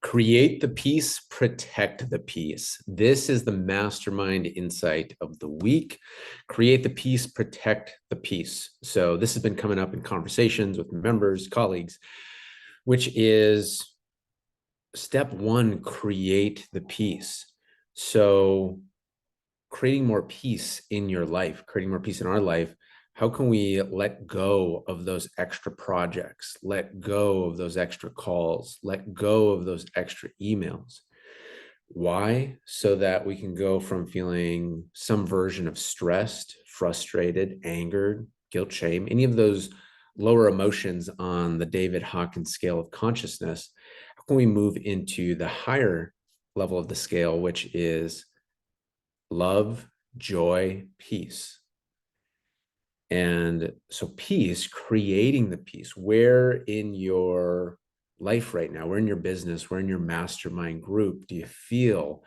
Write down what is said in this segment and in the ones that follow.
Create the peace, protect the peace. This is the mastermind insight of the week. Create the peace, protect the peace. So this has been coming up in conversations with members, colleagues, which is step one, create the peace. So creating more peace in your life, creating more peace in our life, how can we let go of those extra projects, let go of those extra calls, let go of those extra emails? Why? So that we can go from feeling some version of stressed, frustrated, angered, guilt, shame, any of those lower emotions on the David Hawkins scale of consciousness. How can we move into the higher level of the scale, which is love, joy, peace? And so peace, creating the peace, where in your life right now, where in your business, where in your mastermind group do you feel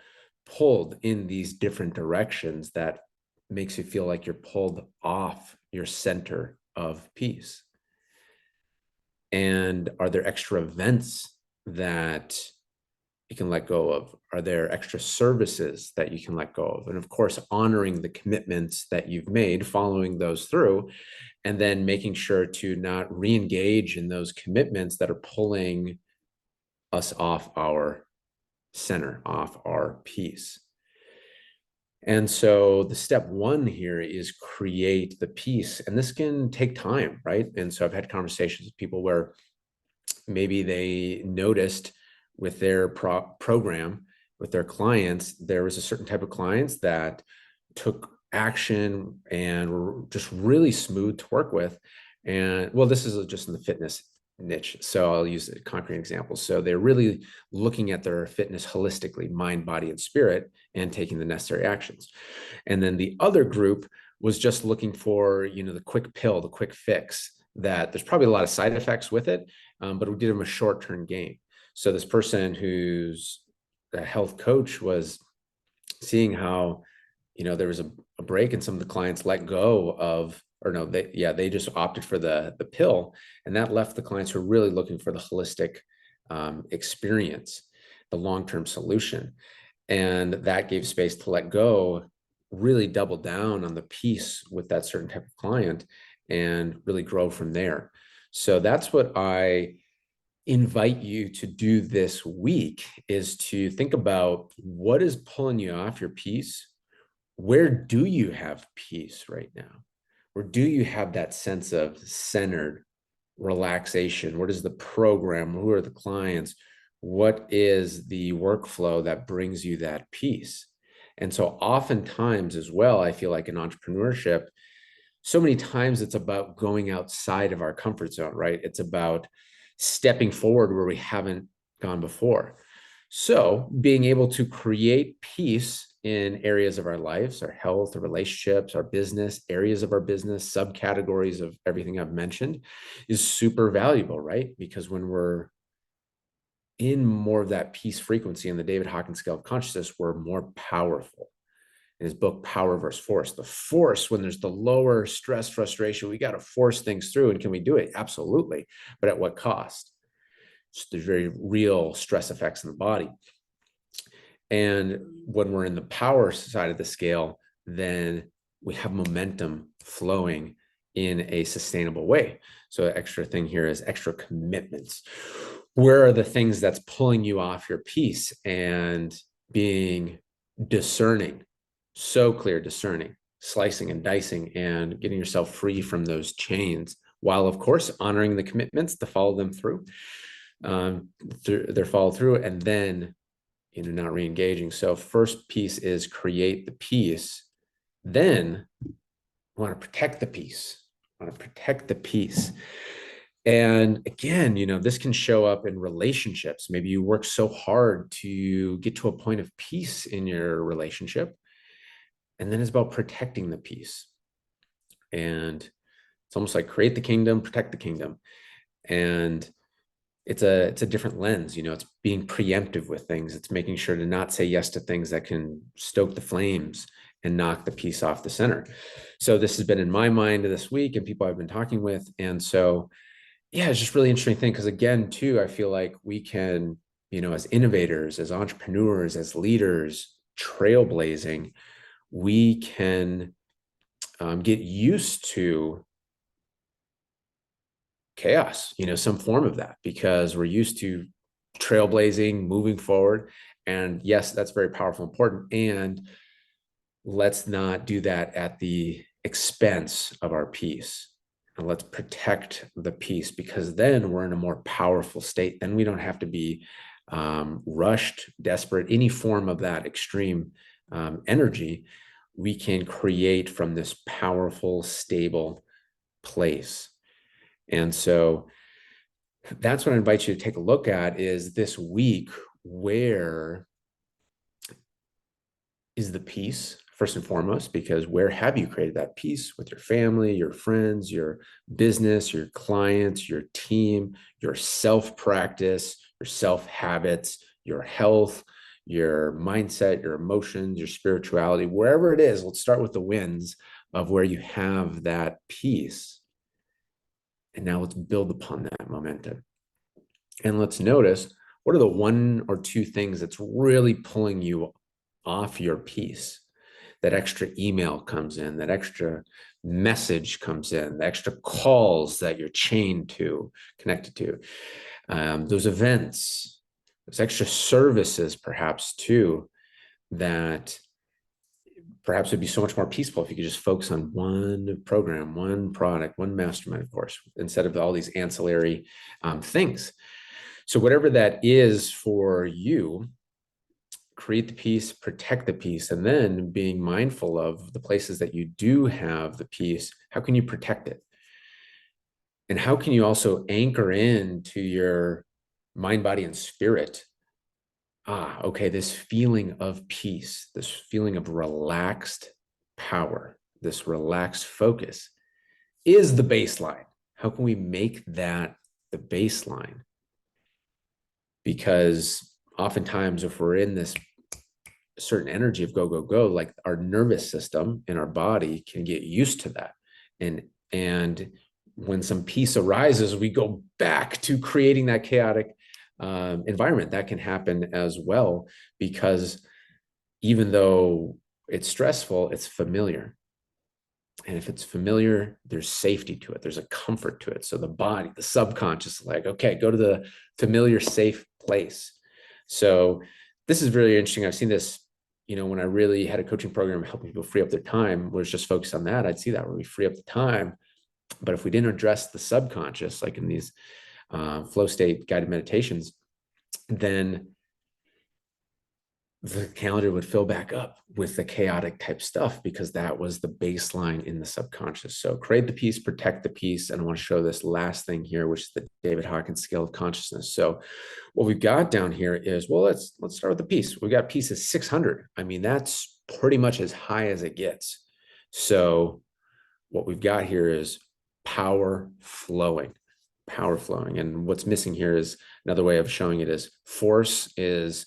pulled in these different directions that makes you feel like you're pulled off your center of peace? And are there extra events that you can let go of? Are there extra services that you can let go of? And of course, honoring the commitments that you've made, following those through, and then making sure to not re-engage in those commitments that are pulling us off our center, off our peace. And so the step one here is create the peace. And this can take time, right? And so I've had conversations with people where maybe they noticed with their program, with their clients, there was a certain type of clients that took action and were just really smooth to work with. And well, this is just in the fitness niche. So I'll use a concrete example. So they're really looking at their fitness holistically, mind, body, and spirit, and taking the necessary actions. And then the other group was just looking for, the quick pill, the quick fix, that there's probably a lot of side effects with it, but we did them a short-term gain. So this person who's a health coach was seeing how, there was a break and some of the clients let go of, or no, they just opted for the pill, and that left the clients who are really looking for the holistic experience, the long-term solution. And that gave space to let go, really double down on the peace with that certain type of client and really grow from there. So that's what I invite you to do this week, is to think about what is pulling you off your peace. Where do you have peace right now? Where do you have that sense of centered relaxation? What is the program? Who are the clients? What is the workflow that brings you that peace? And so oftentimes as well, I feel like in entrepreneurship, so many times it's about going outside of our comfort zone, right? It's about stepping forward where we haven't gone before. So being able to create peace in areas of our lives, our health, our relationships, our business, areas of our business, subcategories of everything I've mentioned, is super valuable, right? Because when we're in more of that peace frequency in the David Hawkins scale of consciousness, we're more powerful. In his book, Power versus Force, the force, when there's the lower stress, frustration, we got to force things through. And can we do it? Absolutely. But at what cost? There's very real stress effects in the body. And when we're in the power side of the scale, then we have momentum flowing in a sustainable way. So the extra thing here is extra commitments. Where are the things that's pulling you off your peace? And being discerning, so clear, discerning, slicing and dicing, and getting yourself free from those chains, while of course honoring the commitments to follow them through, their follow through, and then not re-engaging. So first piece is create the peace. Then we want to protect the peace. We want to protect the peace. And again, this can show up in relationships. Maybe you work so hard to get to a point of peace in your relationship, and then it's about protecting the peace. And it's almost like create the kingdom, protect the kingdom. And it's a different lens. It's being preemptive with things. It's making sure to not say yes to things that can stoke the flames and knock the peace off the center. So this has been in my mind this week and people I've been talking with. And so, yeah, it's just really interesting thing. Because again, too, I feel like we can as innovators, as entrepreneurs, as leaders, trailblazing, we can get used to chaos, some form of that, because we're used to trailblazing, moving forward. And yes, that's very powerful, important. And let's not do that at the expense of our peace. And let's protect the peace, because then we're in a more powerful state. Then we don't have to be rushed, desperate, any form of that extreme energy. We can create from this powerful, stable place. And so that's what I invite you to take a look at is this week, where is the peace first and foremost, because where have you created that peace with your family, your friends, your business, your clients, your team, your self practice, your self habits, your health, your mindset, your emotions, your spirituality, wherever it is. Let's start with the wins of where you have that peace. And now let's build upon that momentum. And let's notice, what are the one or two things that's really pulling you off your peace? That extra email comes in, that extra message comes in, the extra calls that you're connected to, those events, those extra services, perhaps too, that perhaps would be so much more peaceful if you could just focus on one program, one product, one mastermind, of course, instead of all these ancillary things. So whatever that is for you, create the peace, protect the peace, and then being mindful of the places that you do have the peace. How can you protect it? And how can you also anchor in to your mind, body, and spirit? Okay, this feeling of peace, this feeling of relaxed power, this relaxed focus is the baseline. How can we make that the baseline? Because oftentimes, if we're in this certain energy of go, go, go, like our nervous system and our body can get used to that. And when some peace arises, we go back to creating that chaotic environment. That can happen as well, because even though it's stressful, it's familiar. And if it's familiar, there's safety to it. There's a comfort to it. So the body, the subconscious, like, okay, go to the familiar, safe place. So this is really interesting. I've seen this, when I really had a coaching program helping people free up their time, was just focused on that. I'd see that where we free up the time. But if we didn't address the subconscious, like in these flow state guided meditations, then the calendar would fill back up with the chaotic type stuff, because that was the baseline in the subconscious. So create the peace, protect the peace. And I want to show this last thing here, which is the David Hawkins scale of consciousness. So what we've got down here is, well, let's start with the peace. We got peace at 600. I mean, that's pretty much as high as it gets. So what we've got here is power flowing. And what's missing here is another way of showing it is force is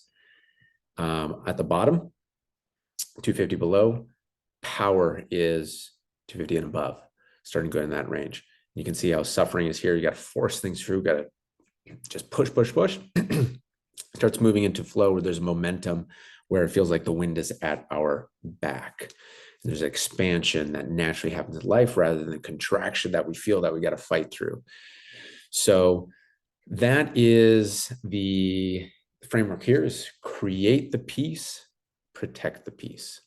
at the bottom, 250 below. Power is 250 and above, starting to go in that range. You can see how suffering is here. You got to force things through, got to just push. Starts moving into flow, where there's momentum, where it feels like the wind is at our back. There's expansion that naturally happens in life, rather than the contraction that we feel that we got to fight through. So that is the framework here: is create the peace, protect the peace.